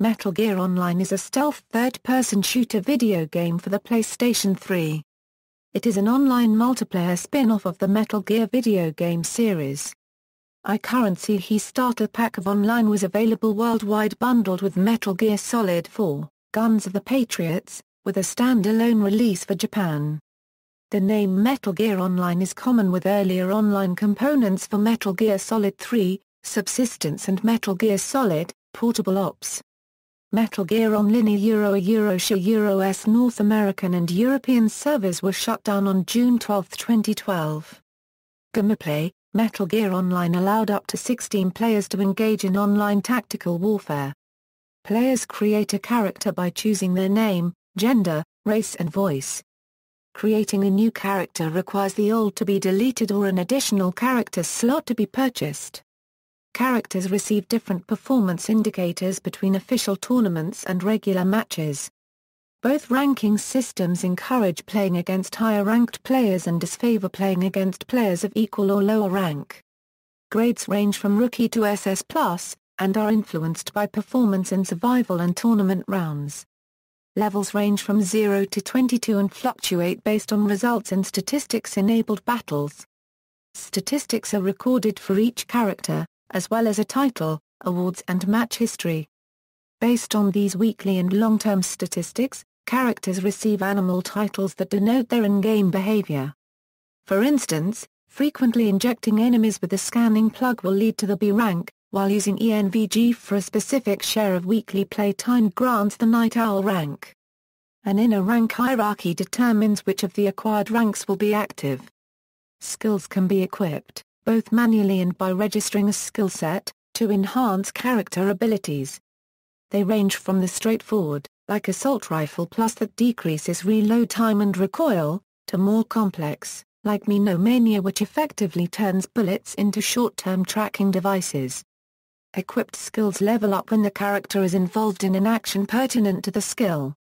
Metal Gear Online is a stealth third-person shooter video game for the PlayStation 3. It is an online multiplayer spin-off of the Metal Gear video game series. iCurrency Starter Pack of Online was available worldwide bundled with Metal Gear Solid 4, Guns of the Patriots, with a standalone release for Japan. The name Metal Gear Online is common with earlier online components for Metal Gear Solid 3, Subsistence and Metal Gear Solid, Portable Ops. Metal Gear Online Eurosha North American and European servers were shut down on June 12, 2012. Gameplay: Metal Gear Online allowed up to 16 players to engage in online tactical warfare. Players create a character by choosing their name, gender, race and voice. Creating a new character requires the old to be deleted or an additional character slot to be purchased. Characters receive different performance indicators between official tournaments and regular matches. Both ranking systems encourage playing against higher-ranked players and disfavor playing against players of equal or lower rank. Grades range from Rookie to SS+, and are influenced by performance in survival and tournament rounds. Levels range from 0 to 22 and fluctuate based on results in statistics-enabled battles. Statistics are recorded for each character, as well as a title, awards and match history. Based on these weekly and long-term statistics, characters receive animal titles that denote their in-game behavior. For instance, frequently injecting enemies with a scanning plug will lead to the B rank, while using ENVG for a specific share of weekly play time grants the Night Owl rank. An inner rank hierarchy determines which of the acquired ranks will be active. Skills can be equipped, both manually and by registering a skill set, to enhance character abilities. They range from the straightforward, like assault rifle plus that decreases reload time and recoil, to more complex, like Minomania which effectively turns bullets into short-term tracking devices. Equipped skills level up when the character is involved in an action pertinent to the skill.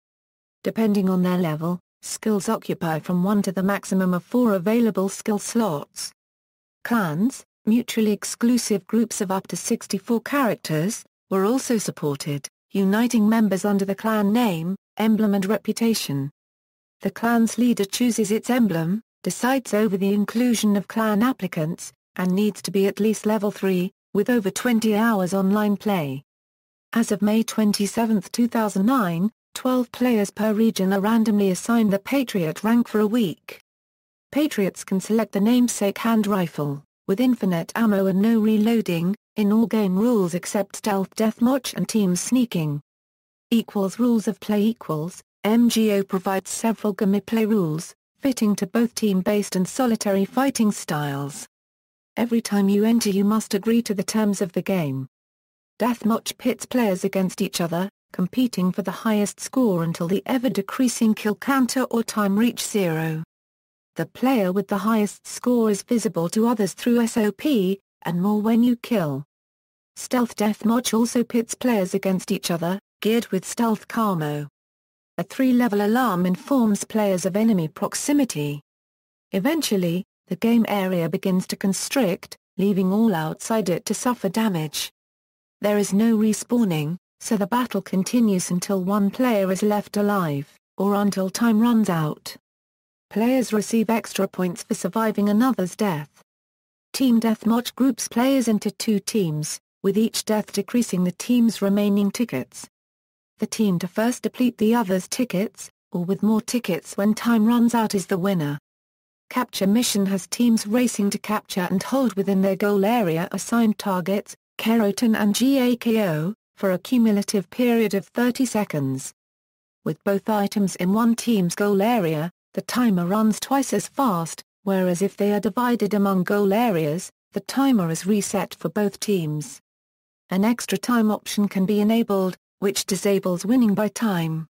Depending on their level, skills occupy from 1 to the maximum of 4 available skill slots. Clans, mutually exclusive groups of up to 64 characters, were also supported, uniting members under the clan name, emblem and reputation. The clan's leader chooses its emblem, decides over the inclusion of clan applicants, and needs to be at least level 3, with over 20 hours online play. As of May 27, 2009, 12 players per region are randomly assigned the Patriot rank for a week. Patriots can select the namesake hand rifle, with infinite ammo and no reloading, in all game rules except stealth deathmatch and team sneaking. Rules of play MGO provides several gameplay rules, fitting to both team-based and solitary fighting styles. Every time you enter you must agree to the terms of the game. Deathmatch pits players against each other, competing for the highest score until the ever-decreasing kill counter or time reach 0. The player with the highest score is visible to others through SOP, and more when you kill. Stealth Deathmatch also pits players against each other, geared with stealth camo. A 3-level alarm informs players of enemy proximity. Eventually, the game area begins to constrict, leaving all outside it to suffer damage. There is no respawning, so the battle continues until one player is left alive, or until time runs out. Players receive extra points for surviving another's death. Team Deathmatch groups players into 2 teams, with each death decreasing the team's remaining tickets. The team to first deplete the other's tickets, or with more tickets when time runs out is the winner. Capture Mission has teams racing to capture and hold within their goal area assigned targets, Keratin and GAKO, for a cumulative period of 30 seconds. With both items in one team's goal area, the timer runs twice as fast, whereas if they are divided among goal areas, the timer is reset for both teams. An extra time option can be enabled, which disables winning by time.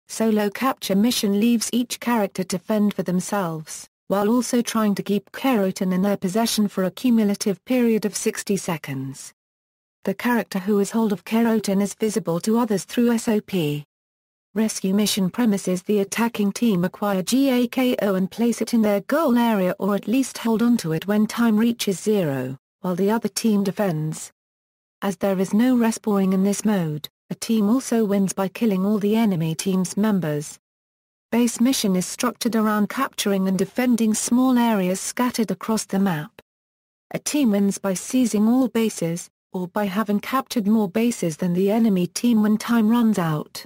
Solo Capture Mission leaves each character to fend for themselves, while also trying to keep Keratin in their possession for a cumulative period of 60 seconds. The character who has hold of Keratin is visible to others through SOP. Rescue Mission premises the attacking team acquire GAKO and place it in their goal area or at least hold onto it when time reaches 0, while the other team defends. As there is no respawning in this mode, A team also wins by killing all the enemy team's members. Base mission is structured around capturing and defending small areas scattered across the map. A team wins by seizing all bases, or by having captured more bases than the enemy team when time runs out.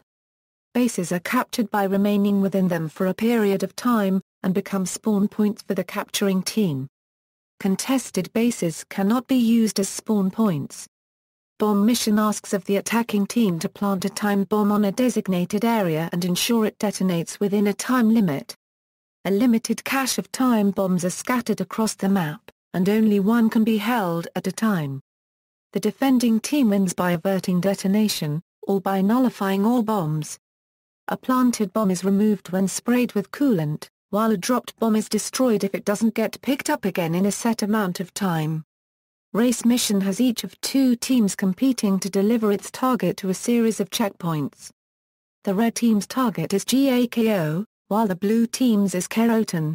Bases are captured by remaining within them for a period of time, and become spawn points for the capturing team. Contested bases cannot be used as spawn points. Bomb mission asks of the attacking team to plant a timed bomb on a designated area and ensure it detonates within a time limit. A limited cache of time bombs are scattered across the map, and only one can be held at a time. The defending team wins by averting detonation, or by nullifying all bombs. A planted bomb is removed when sprayed with coolant, while a dropped bomb is destroyed if it doesn't get picked up again in a set amount of time. Race mission has each of two teams competing to deliver its target to a series of checkpoints. The red team's target is GAKO, while the blue team's is Kerotin.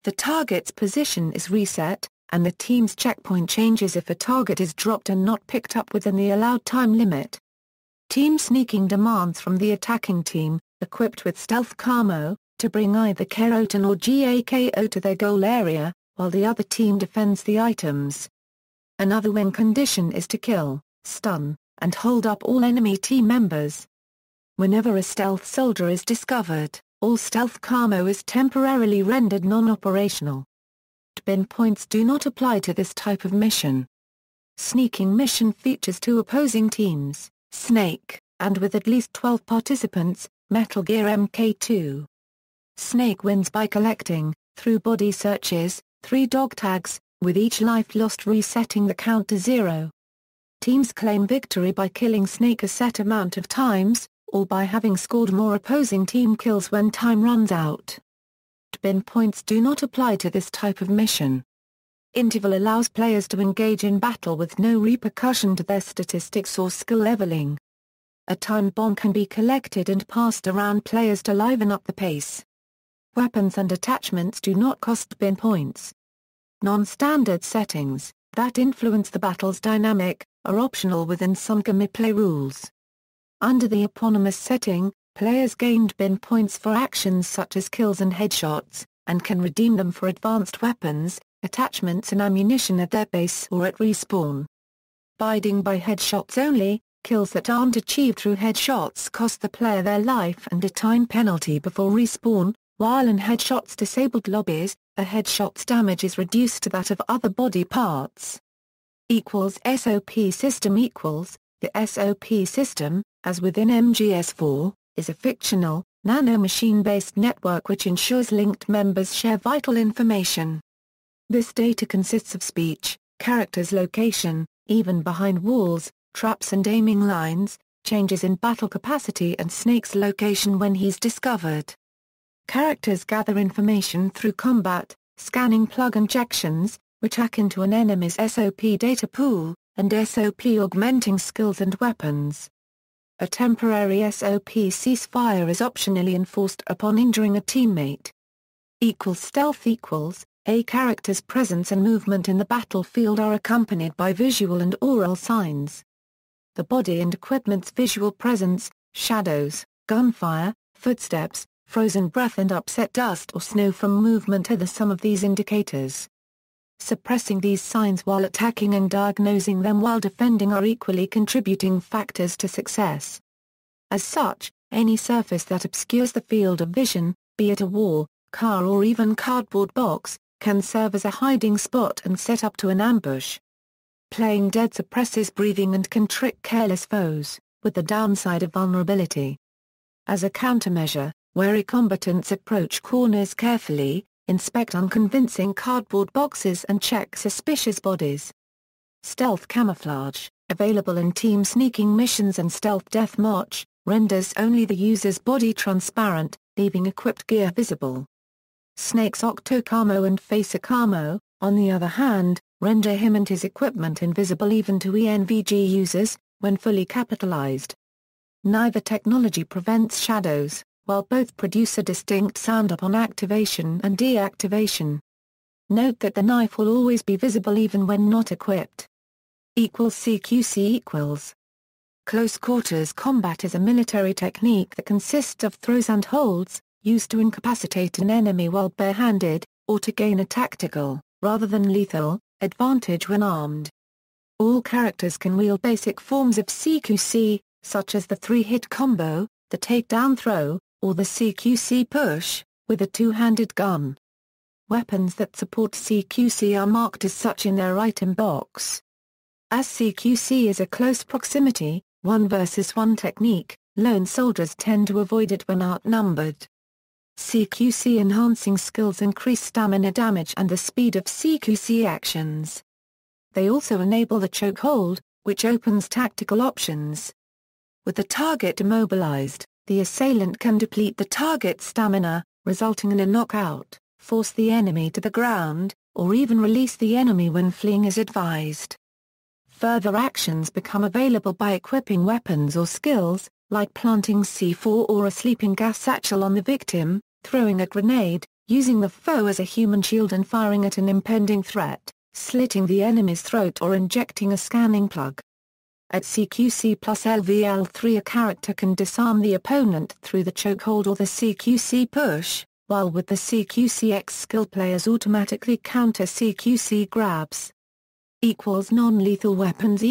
The target's position is reset, and the team's checkpoint changes if a target is dropped and not picked up within the allowed time limit. Team sneaking demands from the attacking team, equipped with stealth camo, to bring either Kerotin or GAKO to their goal area, while the other team defends the items. Another win condition is to kill, stun, and hold up all enemy team members. Whenever a stealth soldier is discovered, all stealth camo is temporarily rendered non-operational. Bin points do not apply to this type of mission. Sneaking mission features two opposing teams, Snake, and with at least 12 participants, Metal Gear Mk2. Snake wins by collecting, through body searches, 3 dog tags, with each life lost resetting the count to 0. Teams claim victory by killing Snake a set amount of times, or by having scored more opposing team kills when time runs out. Bin points do not apply to this type of mission. Interval allows players to engage in battle with no repercussion to their statistics or skill leveling. A time bomb can be collected and passed around players to liven up the pace. Weapons and attachments do not cost bin points. Non-standard settings, that influence the battle's dynamic, are optional within some gameplay rules. Under the eponymous setting, players gained bin points for actions such as kills and headshots, and can redeem them for advanced weapons, attachments and ammunition at their base or at respawn. Biding by headshots only, kills that aren't achieved through headshots cost the player their life and a time penalty before respawn, while in headshots disabled lobbies, a headshot's damage is reduced to that of other body parts. SOP system equals, the SOP system, as within MGS4, is a fictional, nanomachine-based network which ensures linked members share vital information. This data consists of speech, characters' location, even behind walls, traps and aiming lines, changes in battle capacity and Snake's location when he's discovered. Characters gather information through combat, scanning plug injections, which hack into an enemy's SOP data pool, and SOP augmenting skills and weapons. A temporary SOP ceasefire is optionally enforced upon injuring a teammate. Stealth equals, a character's presence and movement in the battlefield are accompanied by visual and oral signs. The body and equipment's visual presence, shadows, gunfire, footsteps, frozen breath and upset dust or snow from movement are the sum of these indicators. Suppressing these signs while attacking and diagnosing them while defending are equally contributing factors to success. As such, any surface that obscures the field of vision, be it a wall, car or even cardboard box, can serve as a hiding spot and set up to an ambush. Playing dead suppresses breathing and can trick careless foes, with the downside of vulnerability. As a countermeasure, wary combatants approach corners carefully, inspect unconvincing cardboard boxes and check suspicious bodies. Stealth camouflage, available in team sneaking missions and stealth deathmatch, renders only the user's body transparent, leaving equipped gear visible. Snake's octo-camo and facer camo, on the other hand, render him and his equipment invisible even to ENVG users, when fully capitalized. Neither technology prevents shadows, while both produce a distinct sound upon activation and deactivation. Note that the knife will always be visible even when not equipped. CQC equals. Close quarters combat is a military technique that consists of throws and holds, used to incapacitate an enemy while barehanded, or to gain a tactical, rather than lethal, advantage when armed. All characters can wield basic forms of CQC, such as the 3-hit combo, the takedown throw, or the CQC push, with a two-handed gun. Weapons that support CQC are marked as such in their item box. As CQC is a close proximity, 1 versus 1 technique, lone soldiers tend to avoid it when outnumbered. CQC enhancing skills increase stamina damage and the speed of CQC actions. They also enable the chokehold, which opens tactical options. With the target immobilized, the assailant can deplete the target's stamina, resulting in a knockout, force the enemy to the ground, or even release the enemy when fleeing as advised. Further actions become available by equipping weapons or skills, like planting C4 or a sleeping gas satchel on the victim, throwing a grenade, using the foe as a human shield and firing at an impending threat, slitting the enemy's throat or injecting a scanning plug. At CQC plus LVL3 a character can disarm the opponent through the chokehold or the CQC push, while with the CQCX skill players automatically counter CQC grabs. Non-lethal weapons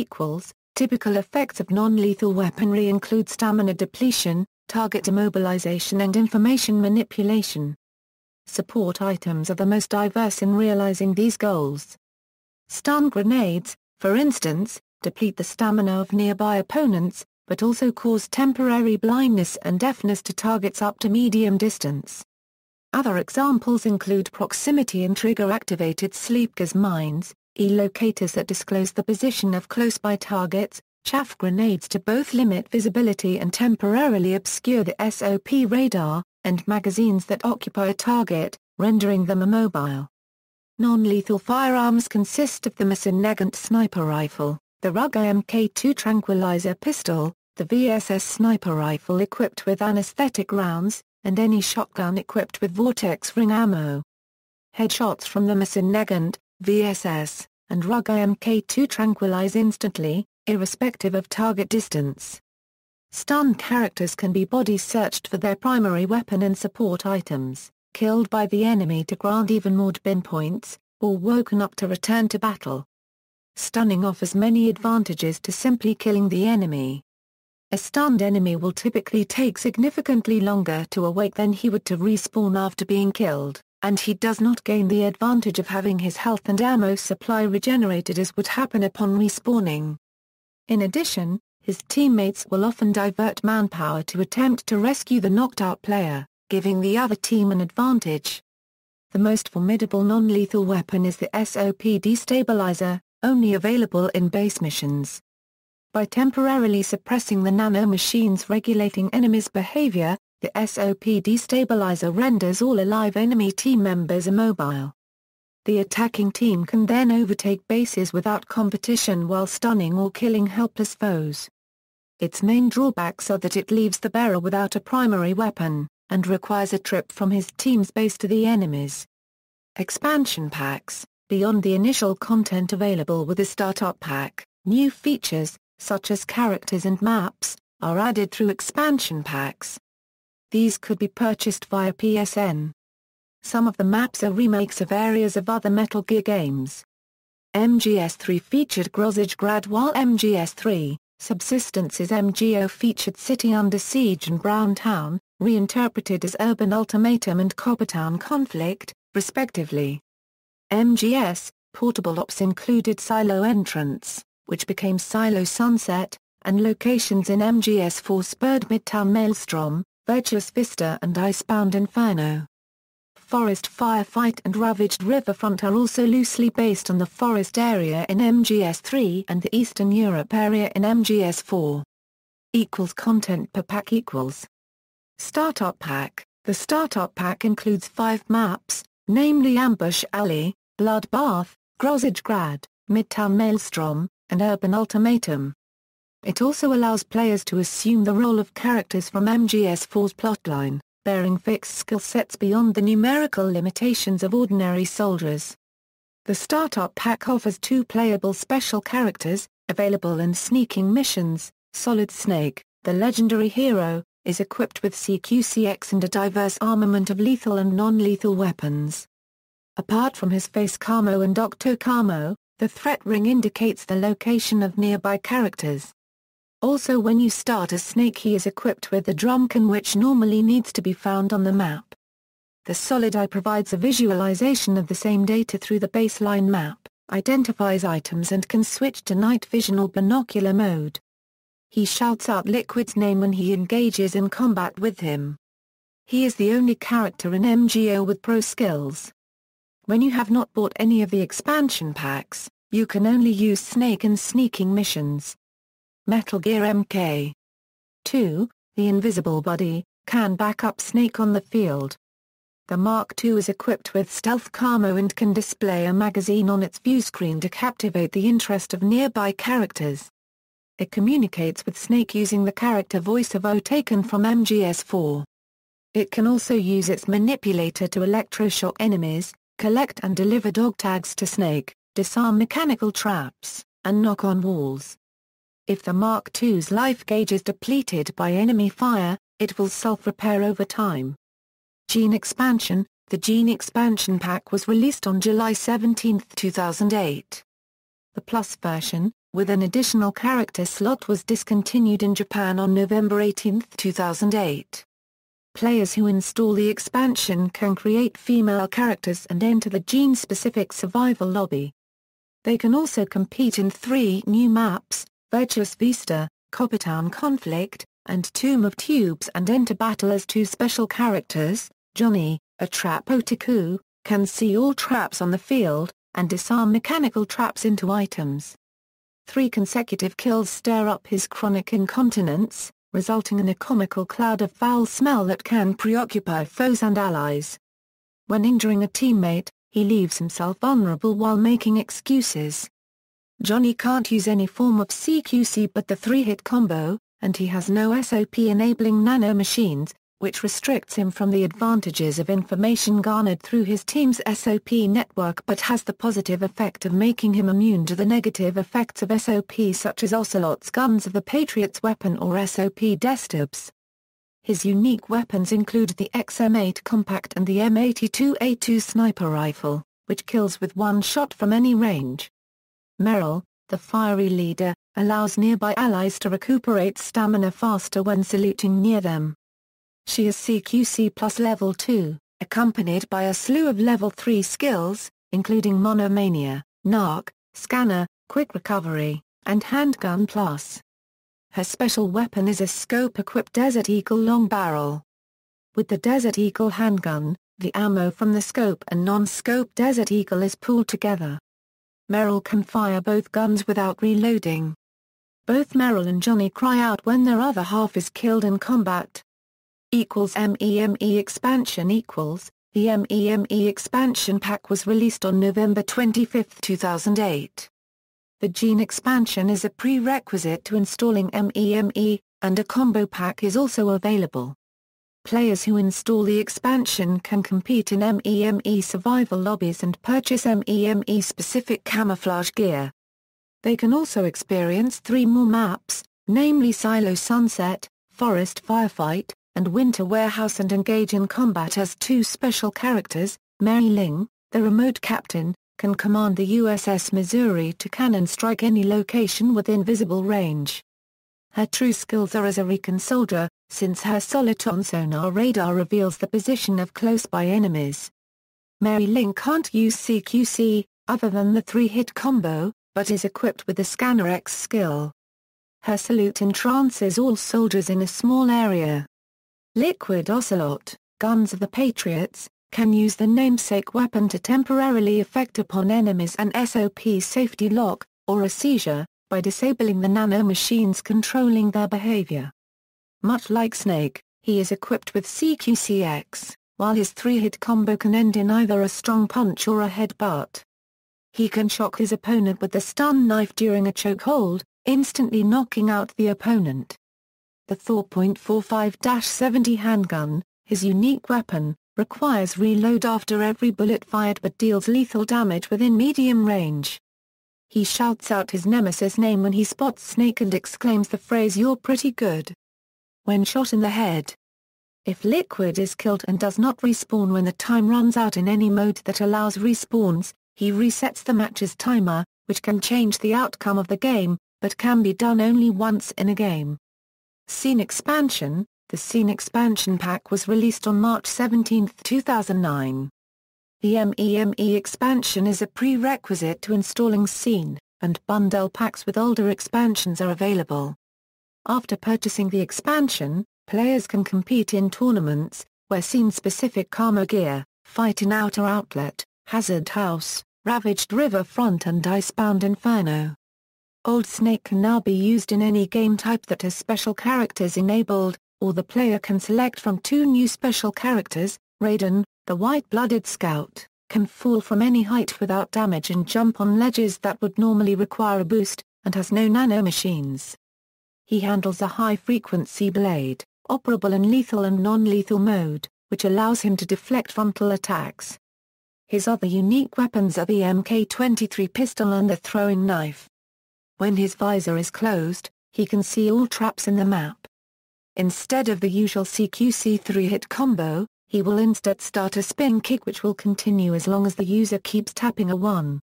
typical effects of non-lethal weaponry include stamina depletion, target immobilization and information manipulation. Support items are the most diverse in realizing these goals. Stun grenades, for instance, deplete the stamina of nearby opponents, but also cause temporary blindness and deafness to targets up to medium distance. Other examples include proximity and trigger-activated sleep gas mines, E-locators that disclose the position of close-by targets, chaff grenades to both limit visibility and temporarily obscure the SOP radar, and magazines that occupy a target, rendering them immobile. Non-lethal firearms consist of the Machine-Nagant sniper rifle, the Ruger Mk2 tranquilizer pistol, the VSS sniper rifle equipped with anesthetic rounds, and any shotgun equipped with vortex ring ammo. Headshots from the Machine-Nagant, VSS, and Ruger Mk2 tranquilize instantly, irrespective of target distance. Stun characters can be body searched for their primary weapon and support items, killed by the enemy to grant even more bin points, or woken up to return to battle. Stunning offers many advantages to simply killing the enemy. A stunned enemy will typically take significantly longer to awake than he would to respawn after being killed, and he does not gain the advantage of having his health and ammo supply regenerated as would happen upon respawning. In addition, his teammates will often divert manpower to attempt to rescue the knocked-out player, giving the other team an advantage. The most formidable non-lethal weapon is the SOP destabilizer, only available in base missions. By temporarily suppressing the nanomachines regulating enemies' behavior, the SOP destabilizer renders all alive enemy team members immobile. The attacking team can then overtake bases without competition while stunning or killing helpless foes. Its main drawbacks are that it leaves the bearer without a primary weapon, and requires a trip from his team's base to the enemy's. Expansion packs, beyond the initial content available with the startup pack, new features, such as characters and maps, are added through expansion packs. These could be purchased via PSN. Some of the maps are remakes of areas of other Metal Gear games. MGS3 featured Grozicgrad while MGS3, Subsistence's MGO featured City Under Siege and Brown Town, reinterpreted as Urban Ultimatum and Coppertown Conflict, respectively. MGS, Portable Ops included Silo Entrance, which became Silo Sunset, and locations in MGS4 spurred Midtown Maelstrom, Virtuous Vista and Icebound Inferno. Forest Firefight and Ravaged Riverfront are also loosely based on the forest area in MGS3 and the Eastern Europe area in MGS4. Content per pack equals. Startup Pack. The Startup Pack includes 5 maps, namely Ambush Alley, Bloodbath, Grozicgrad, Midtown Maelstrom, and Urban Ultimatum. It also allows players to assume the role of characters from MGS4's plotline, bearing fixed skill sets beyond the numerical limitations of ordinary soldiers. The Startup Pack offers 2 playable special characters, available in sneaking missions, Solid Snake, the legendary hero, is equipped with CQCX and a diverse armament of lethal and non-lethal weapons. Apart from his face camo and octo camo, the threat ring indicates the location of nearby characters. Also, when you start as Snake, he is equipped with the drumkin, which normally needs to be found on the map. The Solid Eye provides a visualization of the same data through the baseline map, identifies items and can switch to night vision or binocular mode. He shouts out Liquid's name when he engages in combat with him. He is the only character in MGO with pro skills. When you have not bought any of the expansion packs, you can only use Snake in sneaking missions. Metal Gear Mk 2, the Invisible Body, can back up Snake on the field. The Mark II is equipped with stealth camo and can display a magazine on its viewscreen to captivate the interest of nearby characters. It communicates with Snake using the character voice of O taken from MGS4. It can also use its manipulator to electroshock enemies, collect and deliver dog tags to Snake, disarm mechanical traps, and knock on walls. If the Mark II's life gauge is depleted by enemy fire, it will self-repair over time. Gene Expansion. The Gene Expansion Pack was released on July 17, 2008. The Plus version, with an additional character slot, was discontinued in Japan on November 18, 2008. Players who install the expansion can create female characters and enter the Gene-specific survival lobby. They can also compete in 3 new maps, Virtuous Vista, Coppertown Conflict, and Tomb of Tubes, and enter battle as 2 special characters. Johnny, a trap otaku, can see all traps on the field, and disarm mechanical traps into items. 3 consecutive kills stir up his chronic incontinence, resulting in a comical cloud of foul smell that can preoccupy foes and allies. When injuring a teammate, he leaves himself vulnerable while making excuses. Johnny can't use any form of CQC but the 3-hit combo, and he has no SOP enabling nanomachines, which restricts him from the advantages of information garnered through his team's SOP network, but has the positive effect of making him immune to the negative effects of SOP, such as Ocelot's guns of the Patriots weapon or SOP desktops. His unique weapons include the XM8 Compact and the M82A2 sniper rifle, which kills with 1 shot from any range. Meryl, the fiery leader, allows nearby allies to recuperate stamina faster when saluting near them. She is CQC plus level 2, accompanied by a slew of level 3 skills, including Monomania, Narc, Scanner, Quick Recovery, and Handgun Plus. Her special weapon is a scope-equipped Desert Eagle long barrel. With the Desert Eagle handgun, the ammo from the scope and non-scope Desert Eagle is pooled together. Meryl can fire both guns without reloading. Both Meryl and Johnny cry out when their other half is killed in combat. MEME expansion equals, the MEME expansion pack was released on November 25, 2008. The Gene expansion is a prerequisite to installing MEME, and a combo pack is also available. Players who install the expansion can compete in MEME survival lobbies and purchase MEME-specific camouflage gear. They can also experience 3 more maps, namely Silo Sunset, Forest Firefight, and Winter Warehouse, and engage in combat as 2 special characters. Mary Ling, the remote captain, can command the USS Missouri to cannon strike any location within visible range. Her true skills are as a recon soldier, since her Soliton sonar radar reveals the position of close-by enemies. Mary Ling can't use CQC, other than the 3-hit combo, but is equipped with the Scanner X skill. Her salute entrances all soldiers in a small area. Liquid Ocelot, guns of the Patriots, can use the namesake weapon to temporarily effect upon enemies an SOP safety lock, or a seizure, by disabling the nanomachines controlling their behavior. Much like Snake, he is equipped with CQCX, while his 3-hit combo can end in either a strong punch or a headbutt. He can shock his opponent with the stun knife during a chokehold, instantly knocking out the opponent. The Thor .45-70 handgun, his unique weapon, requires reload after every bullet fired but deals lethal damage within medium range. He shouts out his nemesis name when he spots Snake and exclaims the phrase "You're pretty good" when shot in the head. If Liquid is killed and does not respawn when the time runs out in any mode that allows respawns, he resets the match's timer, which can change the outcome of the game, but can be done only once in a game. Scene Expansion. The Scene Expansion Pack was released on March 17, 2009. The MEME expansion is a prerequisite to installing Scene, and bundle packs with older expansions are available. After purchasing the expansion, players can compete in tournaments, where scene-specific Karma Gear, Fight in Outer Outlet, Hazard House, Ravaged Riverfront and Icebound Inferno. Old Snake can now be used in any game type that has special characters enabled, or the player can select from 2 new special characters. Raiden, the white-blooded scout, can fall from any height without damage and jump on ledges that would normally require a boost, and has no nanomachines. He handles a high-frequency blade, operable in lethal and non-lethal mode, which allows him to deflect frontal attacks. His other unique weapons are the MK-23 pistol and the throwing knife. When his visor is closed, he can see all traps in the map. Instead of the usual CQC 3-hit combo, he will instead start a spin kick which will continue as long as the user keeps tapping a 1.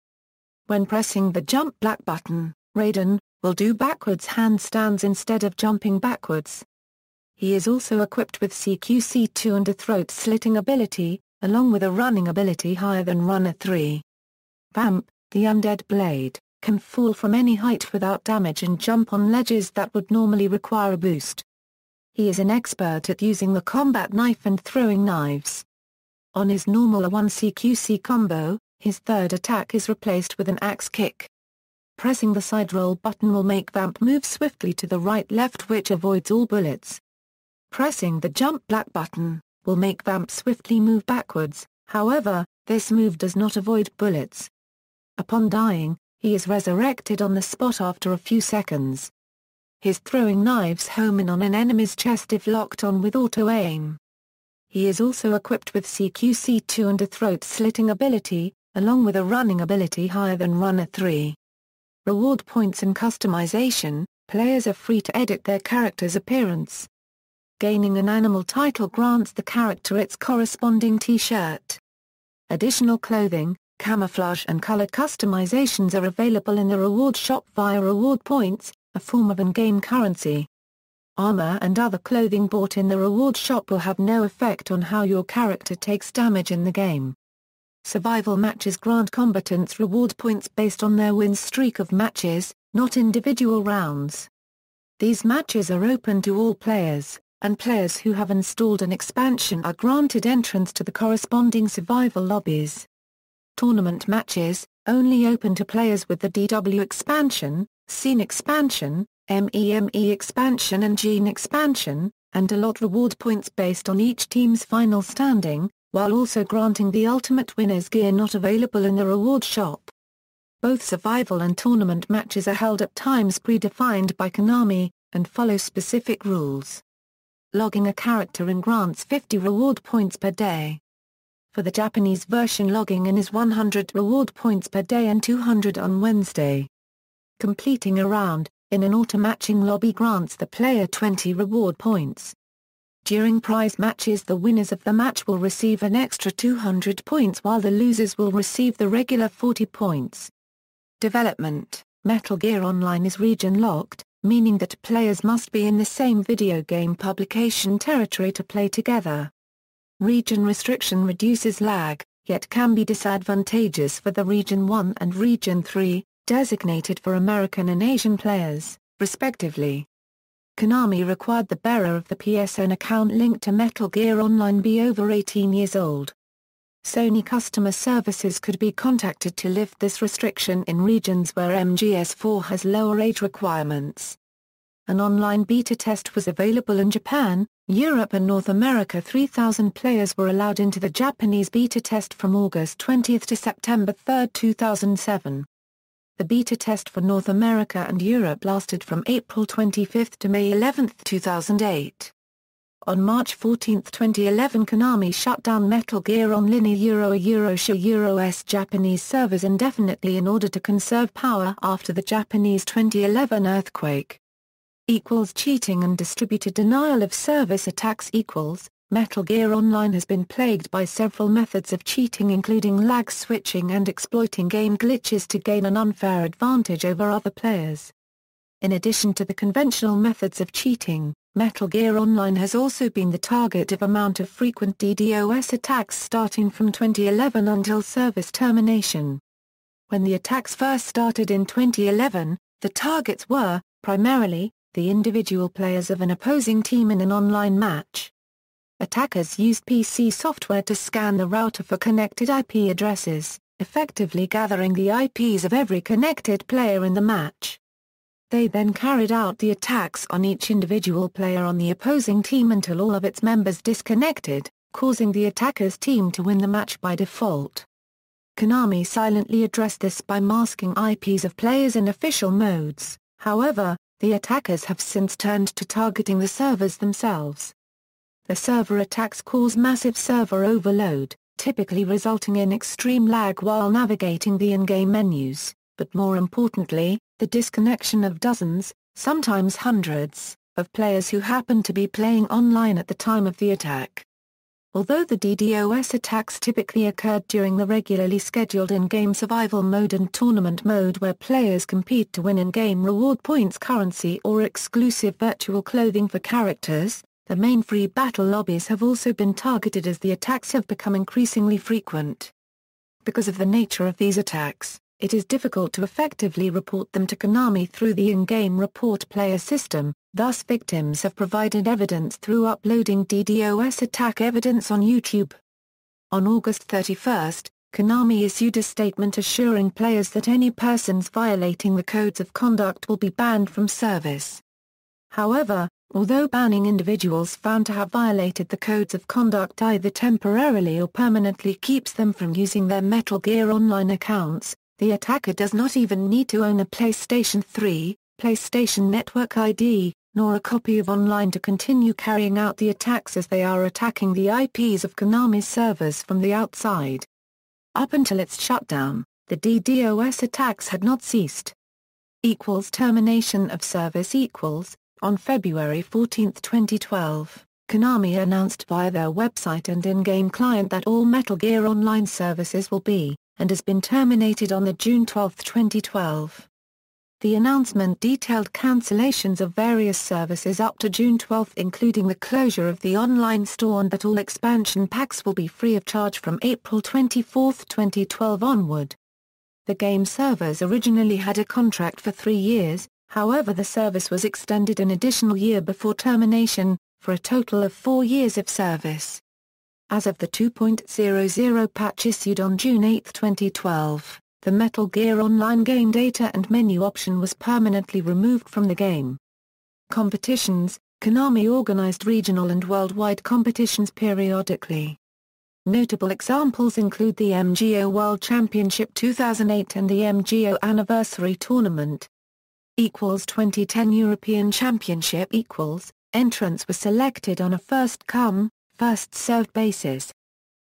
When pressing the jump black button, Raiden will do backwards handstands instead of jumping backwards. He is also equipped with CQC2 and a throat-slitting ability, along with a running ability higher than Runner 3. Vamp, the undead blade, can fall from any height without damage and jump on ledges that would normally require a boost. He is an expert at using the combat knife and throwing knives. On his normal A1 CQC combo, his third attack is replaced with an axe kick. Pressing the side roll button will make Vamp move swiftly to the right-left, which avoids all bullets. Pressing the jump black button will make Vamp swiftly move backwards, however, this move does not avoid bullets. Upon dying, he is resurrected on the spot after a few seconds. His throwing knives home in on an enemy's chest if locked on with auto-aim. He is also equipped with CQC2 and a throat-slitting ability, along with a running ability higher than Runner 3. Reward points and customization. Players are free to edit their character's appearance. Gaining an animal title grants the character its corresponding t-shirt. Additional clothing, camouflage and color customizations are available in the reward shop via reward points, a form of in-game currency. Armor and other clothing bought in the reward shop will have no effect on how your character takes damage in the game. Survival matches grant combatants reward points based on their win streak of matches, not individual rounds. These matches are open to all players, and players who have installed an expansion are granted entrance to the corresponding survival lobbies. Tournament matches, only open to players with the DW expansion, Scene expansion, MEME expansion and Gene expansion, and allot reward points based on each team's final standing, while also granting the ultimate winner's gear not available in the reward shop. Both survival and tournament matches are held at times predefined by Konami, and follow specific rules. Logging a character in grants 50 reward points per day. For the Japanese version, logging in is 100 reward points per day and 200 on Wednesday. Completing a round in an auto-matching lobby grants the player 20 reward points. During prize matches, the winners of the match will receive an extra 200 points while the losers will receive the regular 40 points. Development: Metal Gear Online is region-locked, meaning that players must be in the same video game publication territory to play together. Region restriction reduces lag, yet can be disadvantageous for the Region 1 and Region 3, designated for American and Asian players, respectively. Konami required the bearer of the PSN account linked to Metal Gear Online be over 18 years old. Sony customer services could be contacted to lift this restriction in regions where MGS4 has lower age requirements. An online beta test was available in Japan, Europe and North America. 3,000 players were allowed into the Japanese beta test from August 20 to September 3, 2007. The beta test for North America and Europe lasted from April 25 to May 11, 2008. On March 14, 2011, Konami shut down Metal Gear Online Euro's Japanese servers indefinitely in order to conserve power after the Japanese 2011 earthquake. Cheating and distributed denial of service attacks. Metal Gear Online has been plagued by several methods of cheating, including lag switching and exploiting game glitches to gain an unfair advantage over other players. In addition to the conventional methods of cheating, Metal Gear Online has also been the target of amount of frequent DDoS attacks starting from 2011 until service termination. When the attacks first started in 2011, the targets were, primarily, the individual players of an opposing team in an online match. Attackers used PC software to scan the router for connected IP addresses, effectively gathering the IPs of every connected player in the match. They then carried out the attacks on each individual player on the opposing team until all of its members disconnected, causing the attacker's team to win the match by default. Konami silently addressed this by masking IPs of players in official modes. However, the attackers have since turned to targeting the servers themselves. The server attacks cause massive server overload, typically resulting in extreme lag while navigating the in-game menus, but more importantly, the disconnection of dozens, sometimes hundreds, of players who happen to be playing online at the time of the attack. Although the DDoS attacks typically occurred during the regularly scheduled in-game survival mode and tournament mode where players compete to win in-game reward points, currency or exclusive virtual clothing for characters, the main free battle lobbies have also been targeted as the attacks have become increasingly frequent. Because of the nature of these attacks, it is difficult to effectively report them to Konami through the in-game report player system, thus victims have provided evidence through uploading DDoS attack evidence on YouTube. On August 31, Konami issued a statement assuring players that any persons violating the codes of conduct will be banned from service. However, although banning individuals found to have violated the codes of conduct either temporarily or permanently keeps them from using their Metal Gear Online accounts, the attacker does not even need to own a PlayStation 3, PlayStation Network ID, nor a copy of Online to continue carrying out the attacks as they are attacking the IPs of Konami's servers from the outside. Up until its shutdown, the DDoS attacks had not ceased. Termination of service. On February 14, 2012, Konami announced via their website and in-game client that all Metal Gear Online services will be, and has been terminated on June 12, 2012. The announcement detailed cancellations of various services up to June 12, including the closure of the online store and that all expansion packs will be free of charge from April 24, 2012 onward. The game servers originally had a contract for 3 years, however the service was extended an additional year before termination, for a total of 4 years of service. As of the 2.00 patch issued on June 8, 2012, the Metal Gear Online game data and menu option was permanently removed from the game. Competitions. Konami organized regional and worldwide competitions periodically. Notable examples include the MGO World Championship 2008 and the MGO Anniversary Tournament. 2010 European Championship. Entrants were selected on a first-come, first-served basis.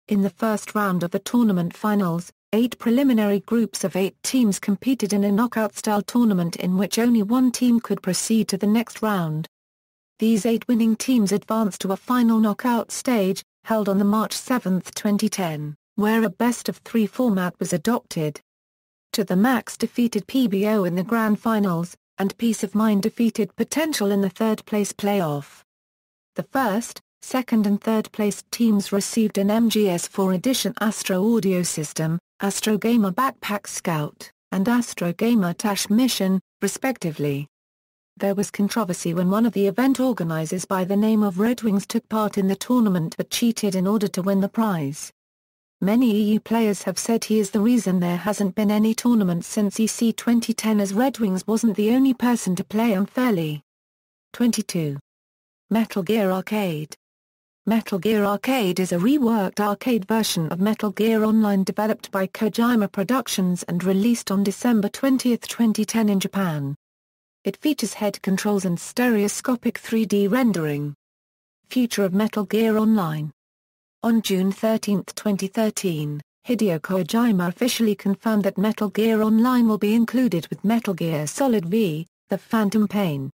In the first round of the tournament finals, 8 preliminary groups of 8 teams competed in a knockout-style tournament in which only one team could proceed to the next round. These 8 winning teams advanced to a final knockout stage, held on March 7, 2010, where a best-of-3 format was adopted. To the Max defeated PBO in the grand finals, and Peace of Mind defeated Potential in the third-place playoff. The first, second and third-placed teams received an MGS4 Edition Astro Audio System, Astro Gamer Backpack Scout, and Astro Gamer Tash Mission, respectively. There was controversy when one of the event organizers by the name of Red Wings took part in the tournament but cheated in order to win the prize. Many EU players have said he is the reason there hasn't been any tournament since EC 2010, as Red Wings wasn't the only person to play unfairly. 22. Metal Gear Arcade. Metal Gear Arcade is a reworked arcade version of Metal Gear Online developed by Kojima Productions and released on December 20, 2010 in Japan. It features head controls and stereoscopic 3D rendering. Future of Metal Gear Online. On June 13, 2013, Hideo Kojima officially confirmed that Metal Gear Online will be included with Metal Gear Solid V, The Phantom Pain.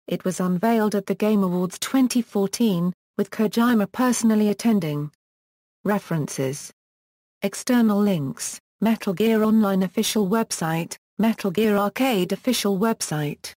It was unveiled at the Game Awards 2014, with Kojima personally attending. References. External links: Metal Gear Online official website, Metal Gear Arcade official website.